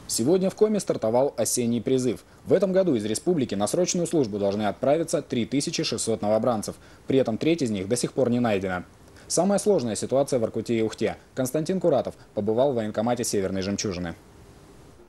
Сегодня в Коми стартовал осенний призыв. В этом году из республики на срочную службу должны отправиться 3600 новобранцев. При этом треть из них до сих пор не найдена. Самая сложная ситуация в Воркуте и Ухте. Константин Куратов побывал в военкомате Северной Жемчужины.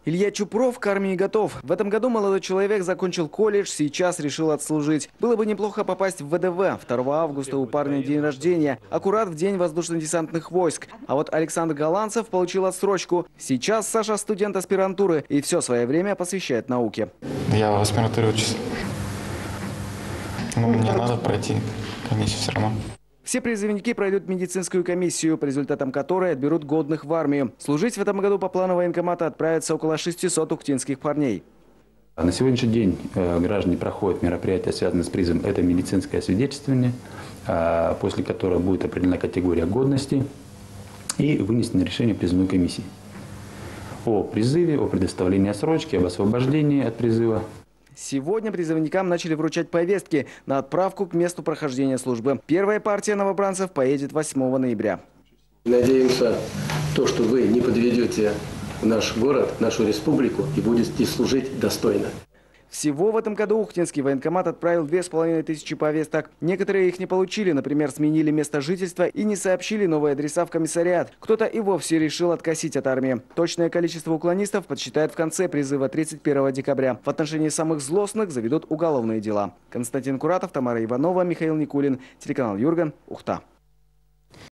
Илья Чупров к армии готов. В этом году молодой человек закончил колледж, сейчас решил отслужить. Было бы неплохо попасть в ВДВ. 2 августа у парня день рождения, аккурат в день воздушно-десантных войск. А вот Александр Голландцев получил отсрочку. Сейчас Саша студент аспирантуры и все свое время посвящает науке. Я в аспирантуре учусь. Но мне надо пройти комиссию все равно. Все призывники пройдут медицинскую комиссию, по результатам которой отберут годных в армию. Служить в этом году по плану военкомата отправятся около 600 ухтинских парней. На сегодняшний день граждане проходят мероприятия, связанные с призывом. Это медицинское освидетельствование, после которого будет определена категория годности и вынесено решение призывной комиссии о призыве, о предоставлении отсрочки, об освобождении от призыва. Сегодня призывникам начали вручать повестки на отправку к месту прохождения службы. Первая партия новобранцев поедет 8 ноября. Надеемся, что вы не подведете наш город, нашу республику и будете служить достойно. Всего в этом году Ухтинский военкомат отправил 2500 повесток. Некоторые их не получили, например, сменили место жительства и не сообщили новые адреса в комиссариат. Кто-то и вовсе решил откосить от армии. Точное количество уклонистов подсчитают в конце призыва 31 декабря. В отношении самых злостных заведут уголовные дела. Константин Куратов, Тамара Иванова, Михаил Никулин. Телеканал Юрган, Ухта.